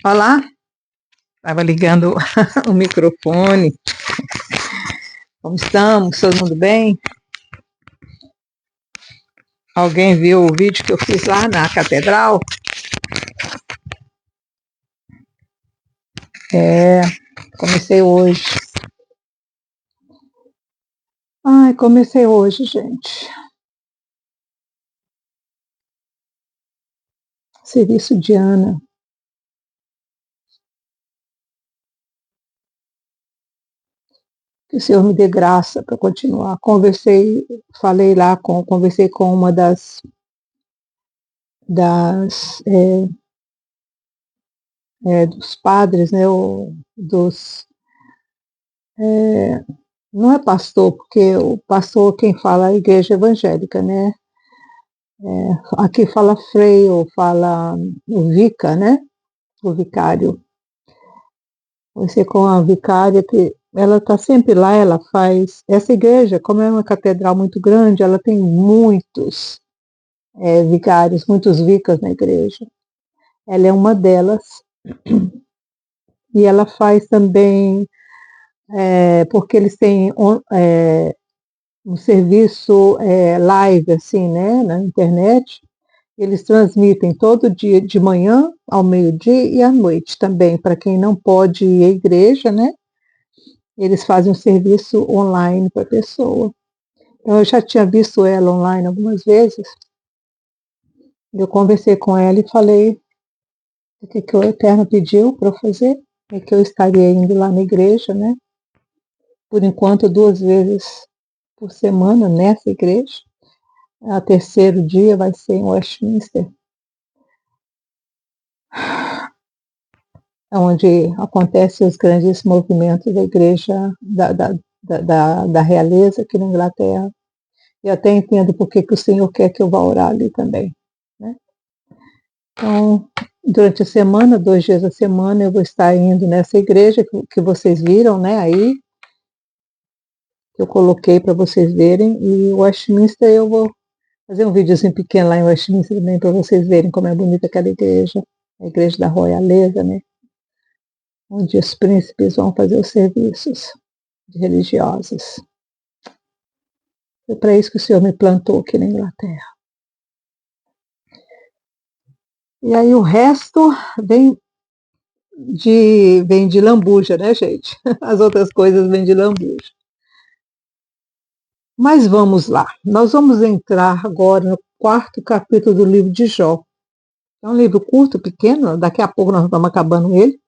Olá, estava ligando o microfone. Como estamos? Todo mundo bem? Alguém viu o vídeo que eu fiz lá na catedral? É, comecei hoje. Comecei hoje, gente. Serviço de Ana. Que o Senhor me dê graça para continuar. Conversei com uma dos padres, né? Não é pastor, porque o pastor quem fala é a igreja evangélica, né? Aqui fala Frei ou fala o Vica, né? O vicário. Você com a vicária que ela está sempre lá, ela faz. Essa igreja, como é uma catedral muito grande, ela tem muitos vicários, muitos vicas na igreja. Ela é uma delas. E ela faz também, porque eles têm um serviço live, assim, né, na internet. Eles transmitem todo dia de manhã, ao meio-dia e à noite também, para quem não pode ir à igreja, né? Eles fazem um serviço online para a pessoa. Então, eu já tinha visto ela online algumas vezes. Eu conversei com ela e falei o que o Eterno pediu para eu fazer, é que eu estaria indo lá na igreja, né? Por enquanto, 2 vezes por semana nessa igreja. O terceiro dia vai ser em Westminster, onde acontecem os grandes movimentos da igreja da realeza aqui na Inglaterra. E até entendo por que o Senhor quer que eu vá orar ali também, né? Então, durante a semana, 2 dias da semana, eu vou estar indo nessa igreja que vocês viram, né, aí, que eu coloquei para vocês verem, e o Westminster eu vou fazer um videozinho pequeno lá em Westminster também para vocês verem como é bonita aquela igreja, a igreja da Royaleza, né, onde os príncipes vão fazer os serviços religiosos. É para isso que o Senhor me plantou aqui na Inglaterra. E aí o resto vem de lambuja, né, gente? As outras coisas vêm de lambuja. Mas vamos lá. Nós vamos entrar agora no 4º capítulo do livro de Jó. É um livro curto, pequeno, daqui a pouco nós estamos acabando ele.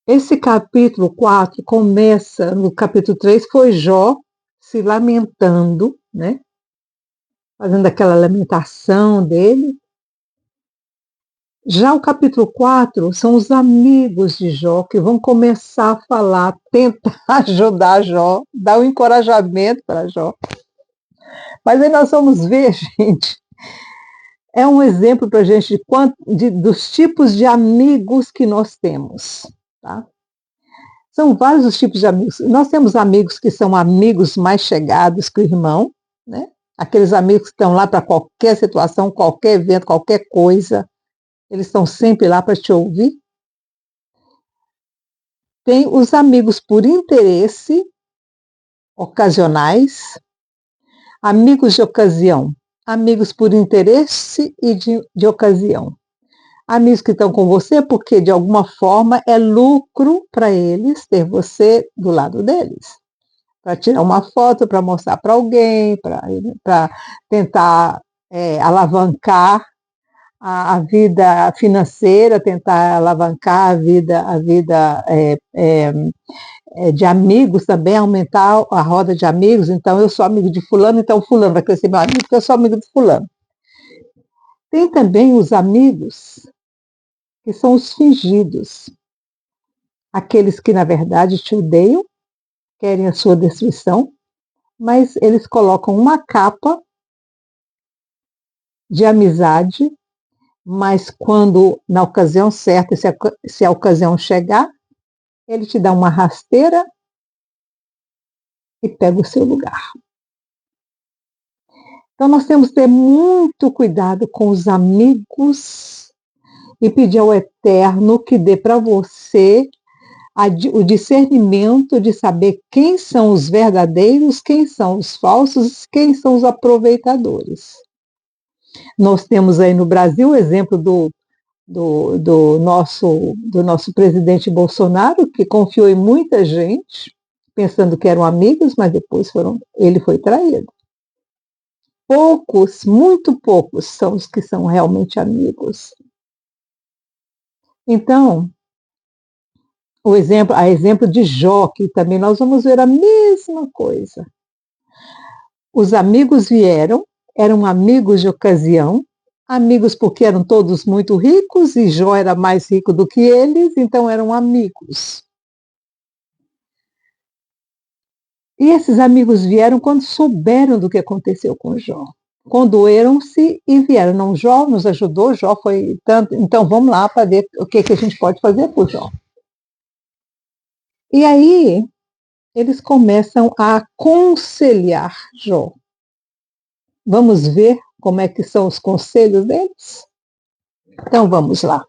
Esse capítulo 4 começa, no capítulo 3, foi Jó se lamentando, né? Fazendo aquela lamentação dele. Já o capítulo 4 são os amigos de Jó que vão começar a falar, tentar ajudar Jó, dar um encorajamento para Jó. Mas aí nós vamos ver, gente, é um exemplo para a gente dos tipos de amigos que nós temos. Tá? São vários os tipos de amigos. Nós temos amigos que são amigos mais chegados que o irmão, né? Aqueles amigos que estão lá para qualquer situação, qualquer evento, qualquer coisa. Eles estão sempre lá para te ouvir. Tem os amigos por interesse, ocasionais, amigos de ocasião, amigos por interesse e de ocasião. Amigos que estão com você porque, de alguma forma, é lucro para eles ter você do lado deles. Para tirar uma foto, para mostrar para alguém, para tentar alavancar a vida financeira, tentar alavancar a vida de amigos também, aumentar a roda de amigos. Então, eu sou amigo de fulano, então fulano vai crescer meu amigo porque eu sou amigo de fulano. Tem também os amigos que são os fingidos, aqueles que na verdade te odeiam, querem a sua destruição, mas eles colocam uma capa de amizade, mas quando na ocasião certa, se a ocasião chegar, ele te dá uma rasteira e pega o seu lugar. Então nós temos que ter muito cuidado com os amigos e pedir ao Eterno que dê para você o discernimento de saber quem são os verdadeiros, quem são os falsos, quem são os aproveitadores. Nós temos aí no Brasil o exemplo do nosso presidente Bolsonaro, que confiou em muita gente, pensando que eram amigos, mas depois ele foi traído. Poucos, muito poucos, são os que são realmente amigos. Então, a exemplo de Jó, que também nós vamos ver a mesma coisa. Os amigos vieram, eram amigos de ocasião, amigos porque eram todos muito ricos e Jó era mais rico do que eles, então eram amigos. E esses amigos vieram quando souberam do que aconteceu com Jó. Condoeram-se e vieram. Não, Jó nos ajudou, Jó foi tanto, então vamos lá para ver o que a gente pode fazer por Jó. E aí, eles começam a aconselhar Jó. Vamos ver como é que são os conselhos deles? Então vamos lá.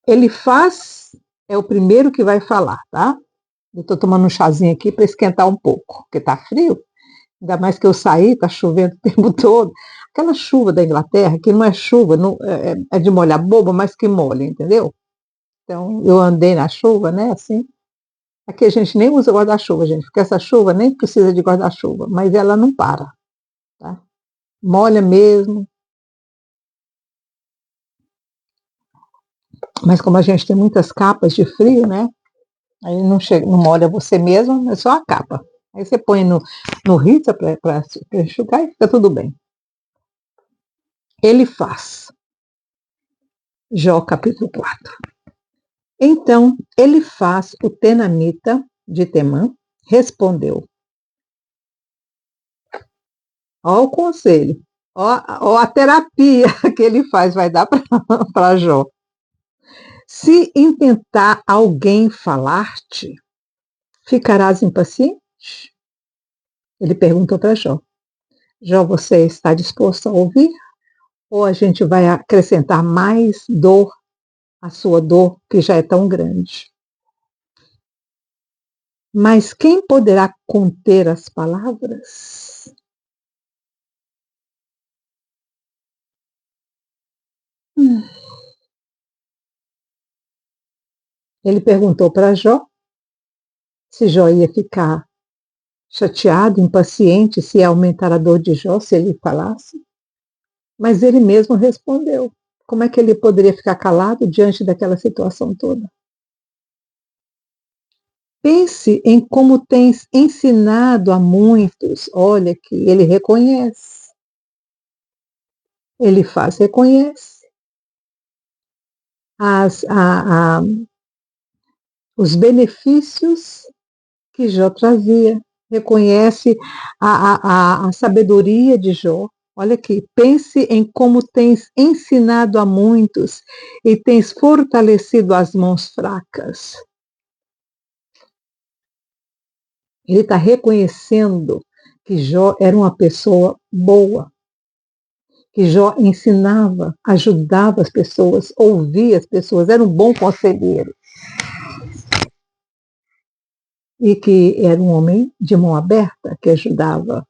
Elifaz é o primeiro que vai falar, tá? Eu estou tomando um chazinho aqui para esquentar um pouco, porque está frio. Ainda mais que eu saí, está chovendo o tempo todo. Aquela chuva da Inglaterra, que não é chuva, não, é de molhar boba, mas que molha, entendeu? Então, eu andei na chuva, né, assim. Aqui a gente nem usa guarda-chuva, gente, porque essa chuva nem precisa de guarda-chuva, mas ela não para, tá? Molha mesmo. Mas como a gente tem muitas capas de frio, né, aí não molha você mesmo, é só a capa. Aí você põe no Ritza para enxugar e fica tudo bem. Elifaz. Jó capítulo 4. Então, Elifaz, o tenamita de Temã, respondeu. Ó o conselho, ó a terapia que ele faz, vai dar para Jó. Se intentar alguém falar-te, ficarás impaciente? Ele perguntou para Jó. Jó, você está disposto a ouvir? Ou a gente vai acrescentar mais dor à sua dor, que já é tão grande? Mas quem poderá conter as palavras? Ele perguntou para Jó se Jó ia ficar chateado, impaciente, se ia aumentar a dor de Jó se ele falasse. Mas ele mesmo respondeu. Como é que ele poderia ficar calado diante daquela situação toda? Pense em como tens ensinado a muitos. Olha que ele reconhece. Ele reconhece os benefícios que Jó trazia. Reconhece a sabedoria de Jó. Olha aqui, pense em como tens ensinado a muitos e tens fortalecido as mãos fracas. Ele está reconhecendo que Jó era uma pessoa boa, que Jó ensinava, ajudava as pessoas, ouvia as pessoas, era um bom conselheiro. E que era um homem de mão aberta, que ajudava.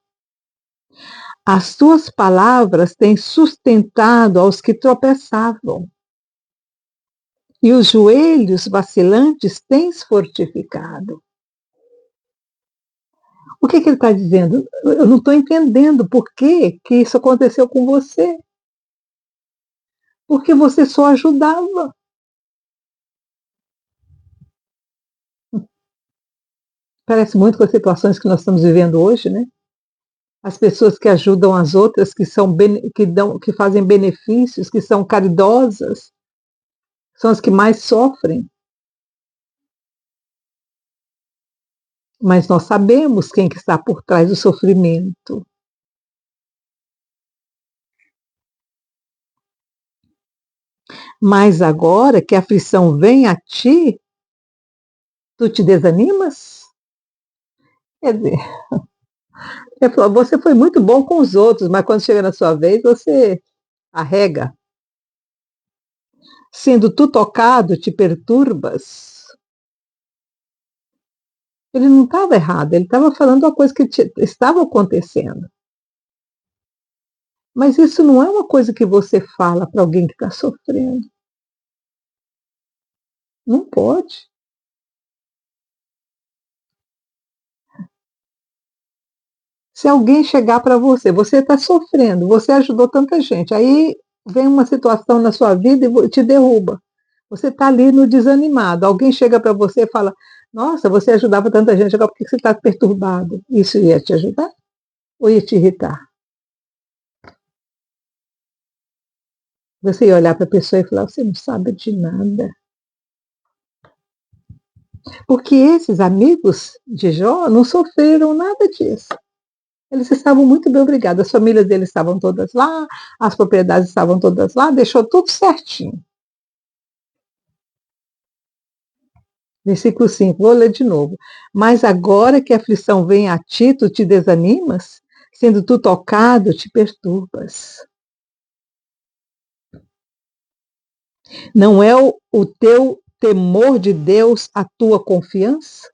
As tuas palavras têm sustentado aos que tropeçavam, e os joelhos vacilantes tens fortificado. O que ele está dizendo? Eu não estou entendendo por que isso aconteceu com você. Porque você só ajudava. Parece muito com as situações que nós estamos vivendo hoje, né? As pessoas que ajudam as outras, que fazem benefícios, que são caridosas, são as que mais sofrem. Mas nós sabemos quem que está por trás do sofrimento. Mas agora que a aflição vem a ti, tu te desanimas? Quer dizer, Ele falou, você foi muito bom com os outros, mas quando chega na sua vez, você arrega. Sendo tu tocado, te perturbas. Ele não estava errado, ele estava falando uma coisa que estava acontecendo. Mas isso não é uma coisa que você fala para alguém que está sofrendo. Não pode. Se alguém chegar para você, você está sofrendo, você ajudou tanta gente, aí vem uma situação na sua vida e te derruba. Você está ali no desanimado. Alguém chega para você e fala: nossa, você ajudava tanta gente, agora por que você está perturbado? Isso ia te ajudar ou ia te irritar? Você ia olhar para a pessoa e falar: você não sabe de nada. Porque esses amigos de Jó não sofreram nada disso. Eles estavam muito bem obrigados, as famílias deles estavam todas lá, as propriedades estavam todas lá, deixou tudo certinho. Versículo 5, vou ler de novo. Mas agora que a aflição vem a ti, tu te desanimas? Sendo tu tocado, te perturbas. Não é o teu temor de Deus a tua confiança?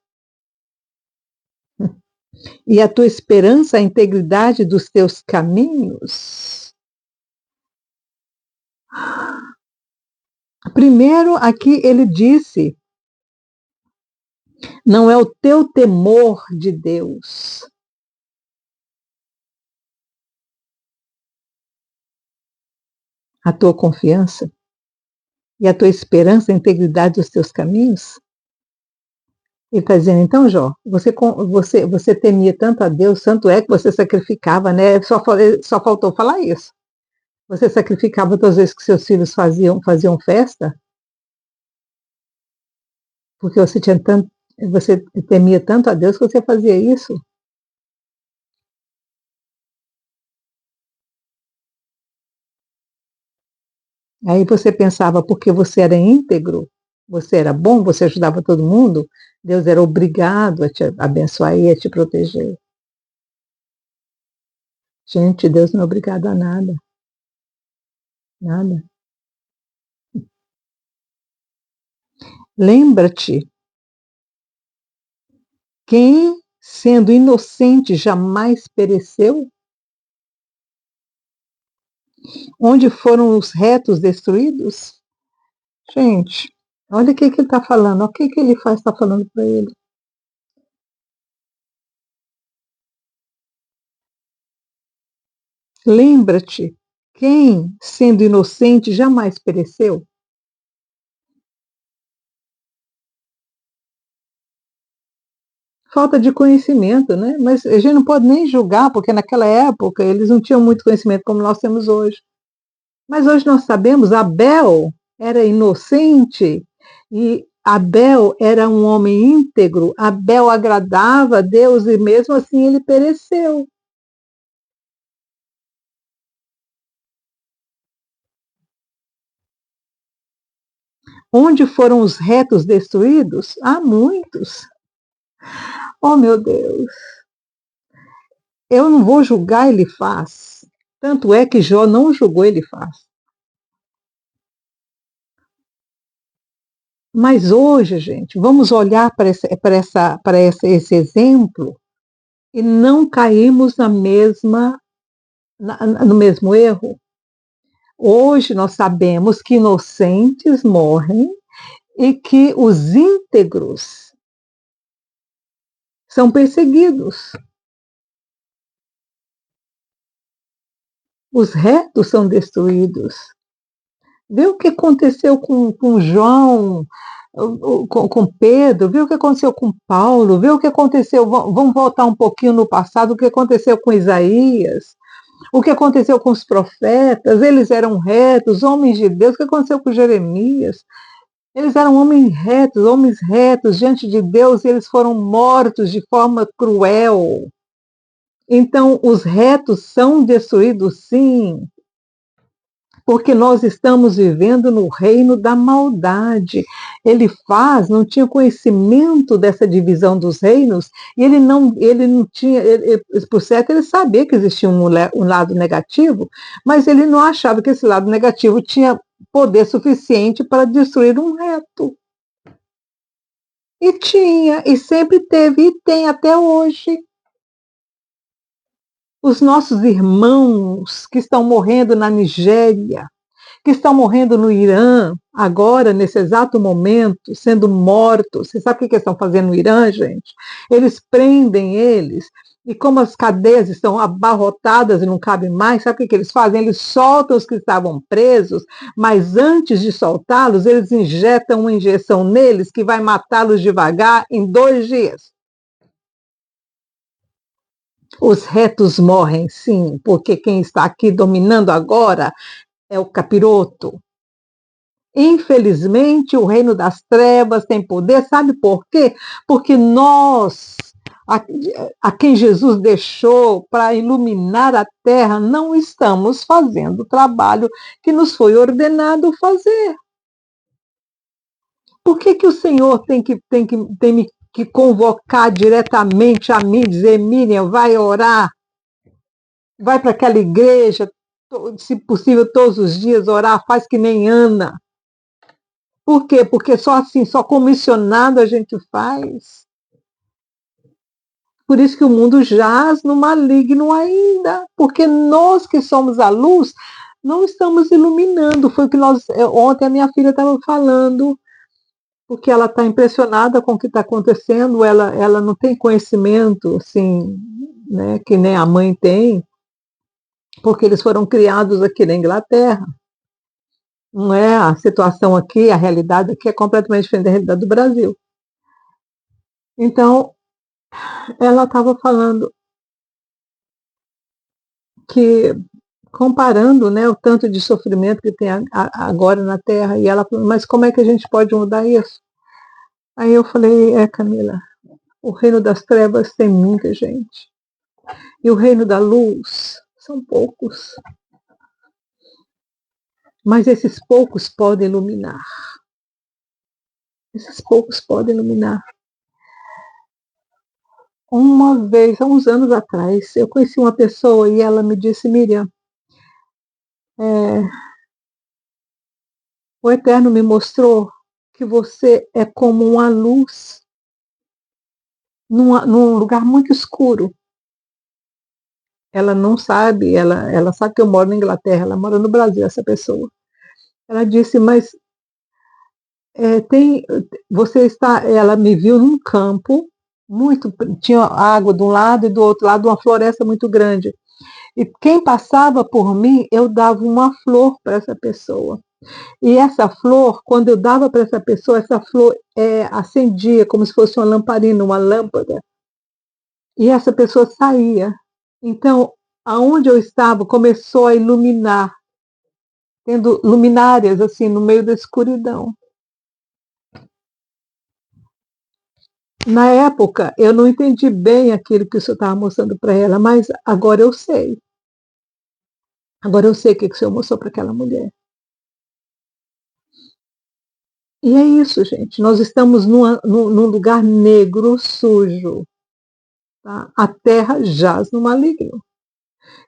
E a tua esperança a integridade dos teus caminhos? Primeiro, aqui ele disse, não é o teu temor de Deus. A tua confiança e a tua esperança a integridade dos teus caminhos? Ele está dizendo, então, Jó, você temia tanto a Deus, tanto é que você sacrificava, né? Só faltou falar isso. Você sacrificava todas as vezes que seus filhos faziam festa, porque você temia tanto a Deus que você fazia isso. Aí você pensava, porque você era íntegro, você era bom, você ajudava todo mundo, Deus era obrigado a te abençoar e a te proteger. Gente, Deus não é obrigado a nada. Nada. Lembra-te, quem, sendo inocente, jamais pereceu? Onde foram os retos destruídos? Gente, olha o que ele está falando, olha o que ele está falando para ele. Lembra-te, quem, sendo inocente, jamais pereceu? Falta de conhecimento, né? Mas a gente não pode nem julgar, porque naquela época eles não tinham muito conhecimento como nós temos hoje. Mas hoje nós sabemos, Abel era inocente e Abel era um homem íntegro, Abel agradava a Deus e mesmo assim ele pereceu. Onde foram os retos destruídos? Há muitos. Oh, meu Deus. Eu não vou julgar ele faz. Tanto é que Jó não julgou ele faz. Mas hoje, gente, vamos olhar para esse exemplo e não caímos no mesmo erro. Hoje nós sabemos que inocentes morrem e que os íntegros são perseguidos. Os retos são destruídos. Vê o que aconteceu com João, com Pedro, vê o que aconteceu com Paulo, vê o que aconteceu, vamos voltar um pouquinho no passado, o que aconteceu com Isaías, o que aconteceu com os profetas, eles eram retos, homens de Deus, o que aconteceu com Jeremias? Eles eram homens retos diante de Deus, e eles foram mortos de forma cruel. Então, os retos são destruídos, sim. porque nós estamos vivendo no reino da maldade. Ele não tinha conhecimento dessa divisão dos reinos, e ele não tinha, por certo, ele sabia que existia um lado negativo, mas ele não achava que esse lado negativo tinha poder suficiente para destruir um reto. E tinha, e sempre teve, e tem até hoje. Os nossos irmãos que estão morrendo na Nigéria, que estão morrendo no Irã, agora, nesse exato momento, sendo mortos. Você sabe o que eles estão fazendo no Irã, gente? Eles prendem eles, e como as cadeias estão abarrotadas e não cabem mais, sabe o que eles fazem? Eles soltam os que estavam presos, mas antes de soltá-los, eles injetam uma injeção neles que vai matá-los devagar em 2 dias. Os retos morrem, sim, porque quem está aqui dominando agora é o capiroto. Infelizmente, o reino das trevas tem poder, sabe por quê? Porque nós, a quem Jesus deixou para iluminar a terra, não estamos fazendo o trabalho que nos foi ordenado fazer. Por que o Senhor tem que convocar diretamente a mim, dizer, Miriam, vai orar, vai para aquela igreja, se possível todos os dias orar, faz que nem Ana. Por quê? Porque só assim, só comissionado a gente faz. Por isso que o mundo jaz no maligno ainda, porque nós que somos a luz, não estamos iluminando. Foi o que ontem a minha filha estava falando, porque ela está impressionada com o que está acontecendo, ela não tem conhecimento, assim, né, que nem a mãe tem, porque eles foram criados aqui na Inglaterra. Não é a situação aqui, a realidade aqui é completamente diferente da realidade do Brasil. Então, ela estava falando que, comparando, né, o tanto de sofrimento que tem agora na Terra, e ela falou, mas como é que a gente pode mudar isso? Aí eu falei, Camila, o reino das trevas tem muita gente, e o reino da luz são poucos. Mas esses poucos podem iluminar. Esses poucos podem iluminar. Uma vez, há uns anos atrás, eu conheci uma pessoa e ela me disse, Miriam, o Eterno me mostrou que você é como uma luz num lugar muito escuro. Ela não sabe, ela sabe que eu moro na Inglaterra, ela mora no Brasil, essa pessoa. Ela disse, mas ela me viu num campo, tinha água de um lado e do outro lado, uma floresta muito grande. E quem passava por mim, eu dava uma flor para essa pessoa. E essa flor, quando eu dava para essa flor acendia como se fosse uma lamparina, uma lâmpada. E essa pessoa saía. Então, aonde eu estava, começou a iluminar, tendo luminárias assim no meio da escuridão. Na época, eu não entendi bem aquilo que o senhor estava mostrando para ela, mas agora eu sei. Agora eu sei o que o senhor mostrou para aquela mulher. E é isso, gente. Nós estamos num lugar negro, sujo. Tá? A terra jaz no maligno.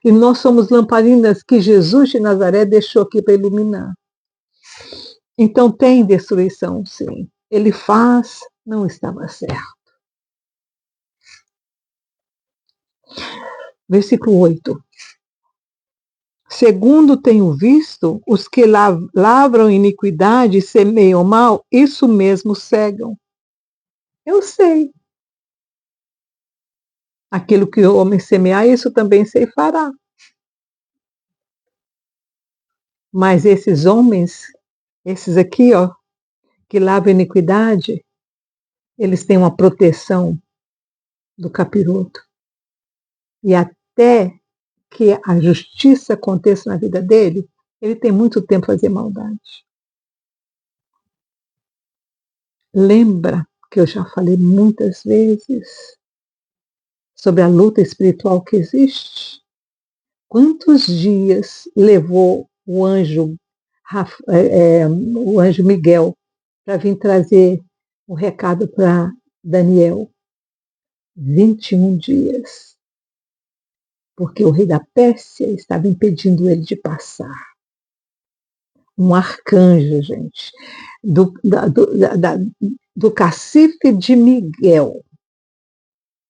E nós somos lamparinas que Jesus de Nazaré deixou aqui para iluminar. Então tem destruição, sim. Ele faz, não estava certo. Versículo 8. Segundo tenho visto, os que lavram iniquidade e semeiam mal, isso mesmo cegam. Eu sei. Aquilo que o homem semear, isso também ceifará. Mas esses homens, esses aqui, ó, que lavram iniquidade, eles têm uma proteção do capiroto. E até que a justiça aconteça na vida dele, ele tem muito tempo para fazer maldade. Lembra que eu já falei muitas vezes sobre a luta espiritual que existe? Quantos dias levou o anjo, o anjo Miguel para vir trazer o recado para Daniel. 21 dias, porque o rei da Pérsia estava impedindo ele de passar. Um arcanjo, gente, do cacife de Miguel,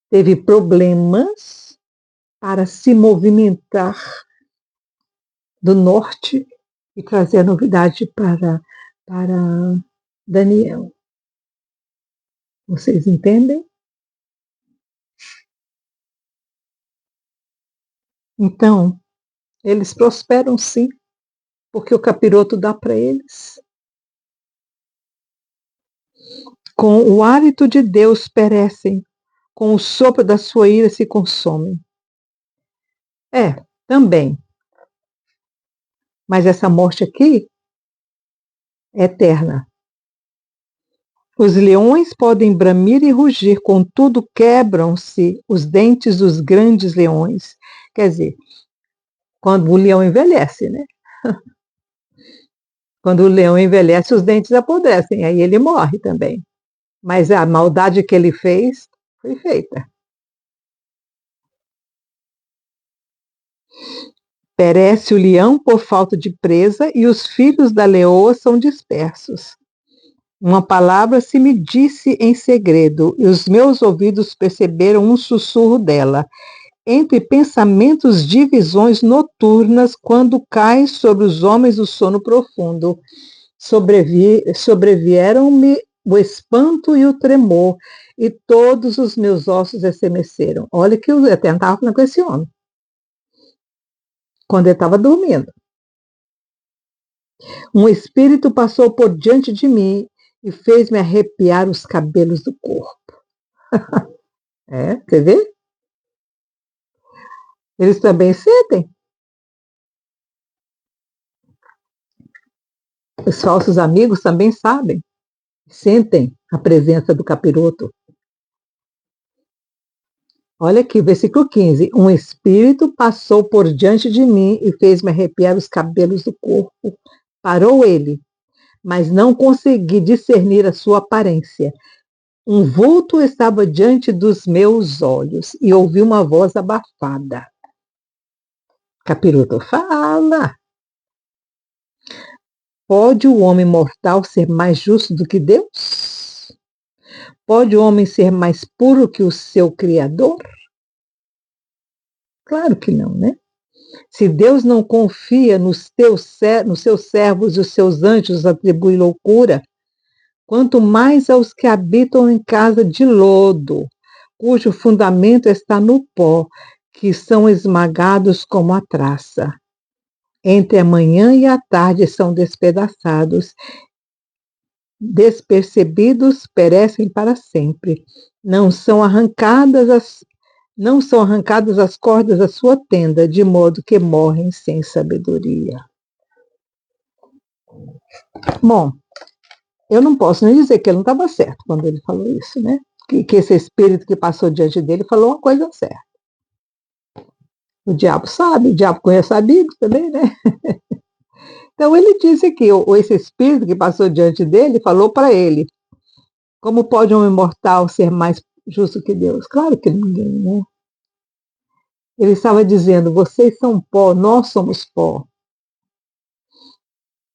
teve problemas para se movimentar do norte e trazer a novidade para Daniel. Vocês entendem? Então, eles prosperam sim, porque o capiroto dá para eles. Com o hálito de Deus perecem, com o sopro da sua ira se consomem. Também. Mas essa morte aqui é eterna. Os leões podem bramir e rugir, contudo quebram-se os dentes dos grandes leões. Quer dizer, quando o leão envelhece, né? Quando o leão envelhece, os dentes apodrecem, aí ele morre também. Mas a maldade que ele fez foi feita. Perece o leão por falta de presa e os filhos da leoa são dispersos. Uma palavra se me disse em segredo e os meus ouvidos perceberam um sussurro dela. Entre pensamentos de visões noturnas, quando cai sobre os homens o sono profundo, sobrevieram-me o espanto e o tremor, e todos os meus ossos estremeceram. Olha que eu até estava falando com esse homem, quando ele estava dormindo. Um espírito passou por diante de mim e fez-me arrepiar os cabelos do corpo. Você vê? Eles também sentem. Os falsos amigos também sabem, sentem a presença do capiroto. Olha aqui, versículo 15. Um espírito passou por diante de mim e fez-me arrepiar os cabelos do corpo. Parou ele, mas não consegui discernir a sua aparência. Um vulto estava diante dos meus olhos e ouvi uma voz abafada. Capiroto fala. Pode o homem mortal ser mais justo do que Deus? Pode o homem ser mais puro que o seu Criador? Claro que não, né? Se Deus não confia nos seus servos e os seus anjos atribui loucura, quanto mais aos que habitam em casa de lodo, cujo fundamento está no pó, que são esmagados como a traça. Entre a manhã e a tarde são despedaçados, despercebidos perecem para sempre. Não são arrancadas as cordas da sua tenda, de modo que morrem sem sabedoria. Bom, eu não posso nem dizer que ele não estava certo quando ele falou isso, né? Que esse espírito que passou diante dele falou uma coisa certa. O diabo sabe, o diabo conhece a Bíblia também, né? Então ele disse que esse espírito que passou diante dele falou para ele: como pode um imortal ser mais justo que Deus? Claro que ninguém, né? Ele estava dizendo: vocês são pó, nós somos pó.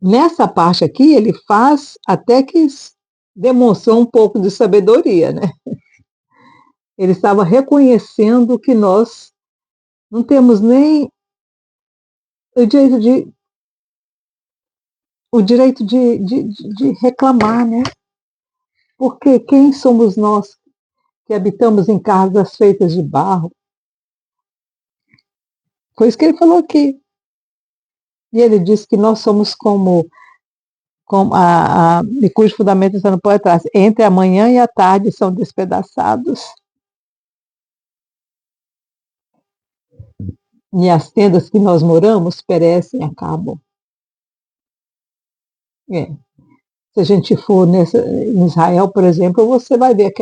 Nessa parte aqui, ele faz até que demonstrou um pouco de sabedoria, né? Ele estava reconhecendo que nós não temos nem o direito de reclamar, né? Porque quem somos nós que habitamos em casas feitas de barro? Foi isso que ele falou aqui. E ele disse que nós somos como de cujo fundamento está no pó atrás. Entre a manhã e a tarde são despedaçados. E as tendas que nós moramos perecem e acabam. Se a gente for em Israel, por exemplo, você vai ver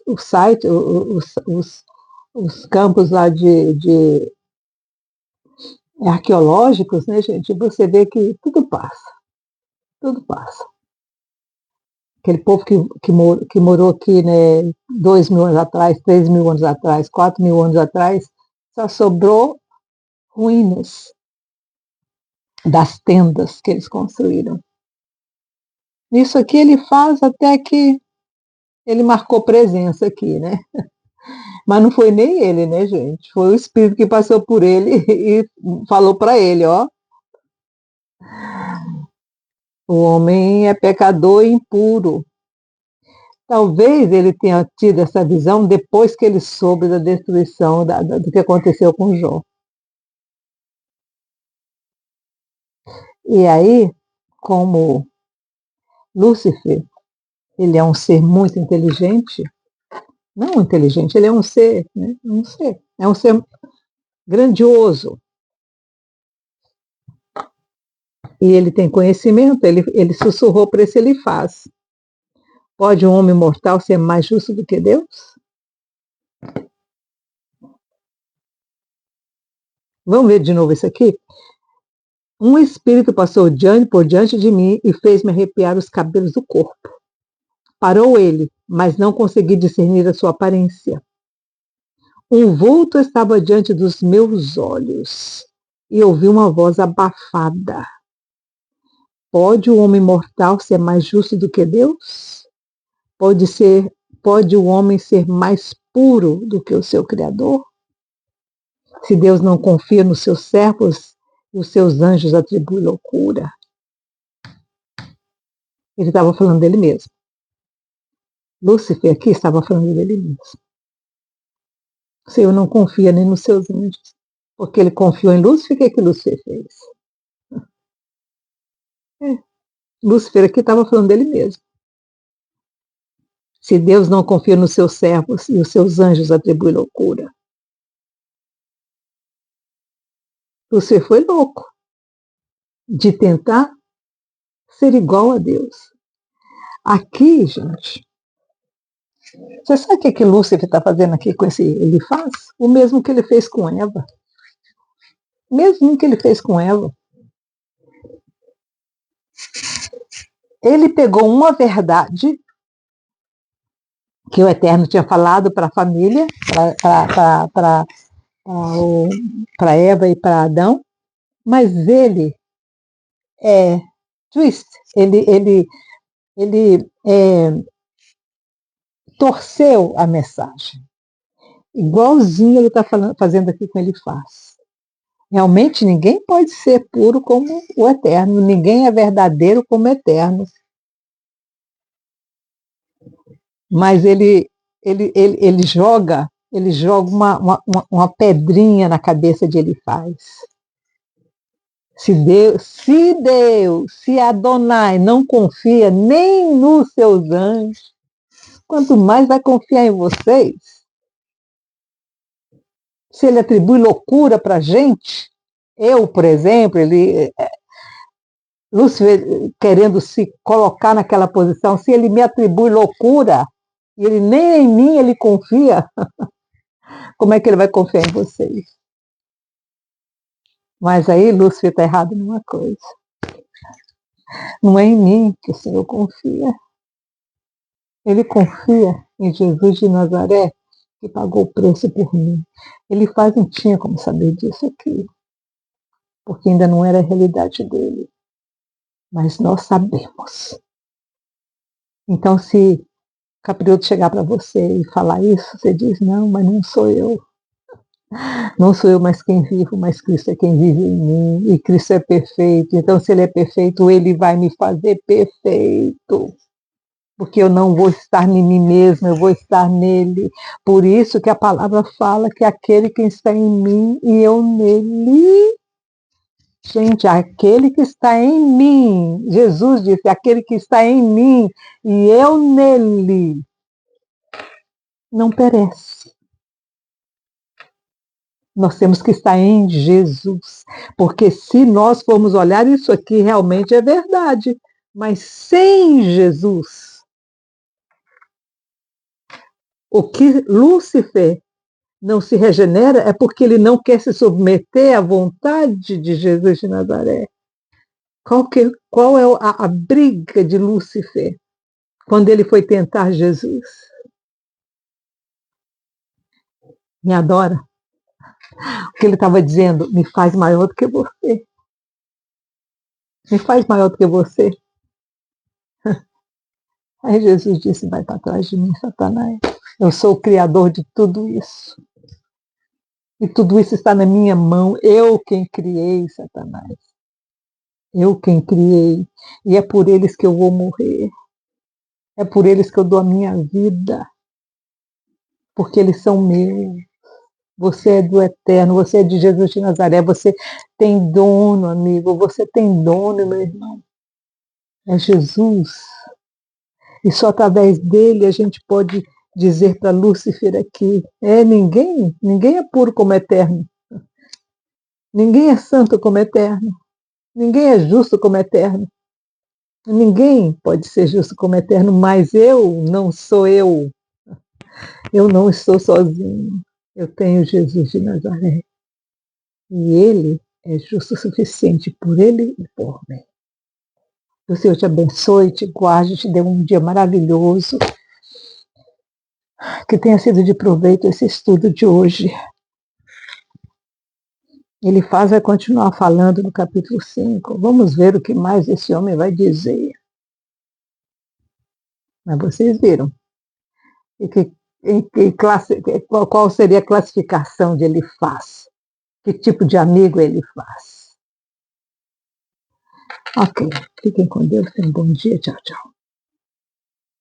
o site, os campos lá arqueológicos, né, gente, você vê que tudo passa, tudo passa. Aquele povo que morou aqui, né, 2.000 anos atrás, 3.000 anos atrás, 4.000 anos atrás, só sobrou ruínas das tendas que eles construíram. Isso aqui ele faz até que ele marcou presença aqui, né? Mas não foi nem ele, né, gente? Foi o Espírito que passou por ele e falou para ele, ó, o homem é pecador e impuro. Talvez ele tenha tido essa visão depois que ele soube da destruição do que aconteceu com Jó. E aí, como Lúcifer, ele é um ser muito inteligente, não inteligente, ele é um ser, né? É um ser grandioso. E ele tem conhecimento, ele sussurrou para esse ele faz. Pode um homem mortal ser mais justo do que Deus? Vamos ver de novo isso aqui? Um espírito passou por diante de mim e fez-me arrepiar os cabelos do corpo. Parou ele, mas não consegui discernir a sua aparência. Um vulto estava diante dos meus olhos e ouvi uma voz abafada. Pode o homem mortal ser mais justo do que Deus? Pode o homem ser mais puro do que o seu Criador? Se Deus não confia nos seus servos e os seus anjos atribuem loucura. Ele estava falando dele mesmo. Lúcifer aqui estava falando dele mesmo. O Senhor não confia nem nos seus anjos. Porque ele confiou em Lúcifer, o que Lúcifer fez? Lúcifer aqui estava falando dele mesmo. Se Deus não confia nos seus servos e os seus anjos atribuem loucura. Lúcifer foi louco de tentar ser igual a Deus. Aqui, gente, você sabe o que Lúcifer está fazendo aqui com esse? Ele faz o mesmo que ele fez com Eva. O mesmo que ele fez com Eva. Ele pegou uma verdade que o Eterno tinha falado para a família, para Eva e para Adão, mas ele twist, ele torceu a mensagem. Igualzinho ele está fazendo aqui com ele faz. Realmente ninguém pode ser puro como o Eterno, ninguém é verdadeiro como o Eterno. Mas ele joga uma pedrinha na cabeça de Elifaz. Se Adonai não confia nem nos seus anjos, quanto mais vai confiar em vocês? Se ele atribui loucura para a gente, eu, por exemplo, Lúcifer querendo se colocar naquela posição, se ele me atribui loucura, e ele nem em mim ele confia, como é que ele vai confiar em vocês? Mas aí Lúcifer está errado numa coisa. Não é em mim que o Senhor confia. Ele confia em Jesus de Nazaré, que pagou o preço por mim. Ele faz não tinha como saber disso aqui, porque ainda não era a realidade dele. Mas nós sabemos. Então, se o capiroto chegar para você e falar isso, você diz, não, mas não sou eu. Não sou eu mais quem vivo, mas Cristo é quem vive em mim. E Cristo é perfeito. Então, se Ele é perfeito, Ele vai me fazer perfeito. Porque eu não vou estar em mim mesmo, eu vou estar nele. Por isso que a palavra fala que aquele que está em mim e eu nele. Gente, aquele que está em mim, Jesus disse, aquele que está em mim e eu nele, não perece. Nós temos que estar em Jesus, porque se nós formos olhar isso aqui, realmente é verdade, mas sem Jesus, o que Lúcifer não se regenera, é porque ele não quer se submeter à vontade de Jesus de Nazaré. Qual é a briga de Lúcifer quando ele foi tentar Jesus? Me adora. Porque ele estava dizendo, me faz maior do que você. Me faz maior do que você. Aí Jesus disse, vai para trás de mim, Satanás. Eu sou o criador de tudo isso. E tudo isso está na minha mão. Eu quem criei, Satanás. Eu quem criei. E é por eles que eu vou morrer. É por eles que eu dou a minha vida. Porque eles são meus. Você é do eterno, você é de Jesus de Nazaré, você tem dono, amigo, você tem dono, meu irmão. É Jesus. E só através dele a gente pode dizer para Lúcifer aqui, ninguém é puro como eterno. Ninguém é santo como eterno. Ninguém é justo como eterno. Ninguém pode ser justo como eterno, mas eu não sou eu. Eu não estou sozinho. Eu tenho Jesus de Nazaré. E ele é justo o suficiente por ele e por mim. Que o Senhor te abençoe, te guarde, te dê um dia maravilhoso. Que tenha sido de proveito esse estudo de hoje. Ele vai continuar falando no capítulo 5. Vamos ver o que mais esse homem vai dizer. Mas vocês viram. Qual seria a classificação de Elifaz? Que tipo de amigo ele faz? Ok. Fiquem com Deus. Tenham um bom dia. Tchau, tchau.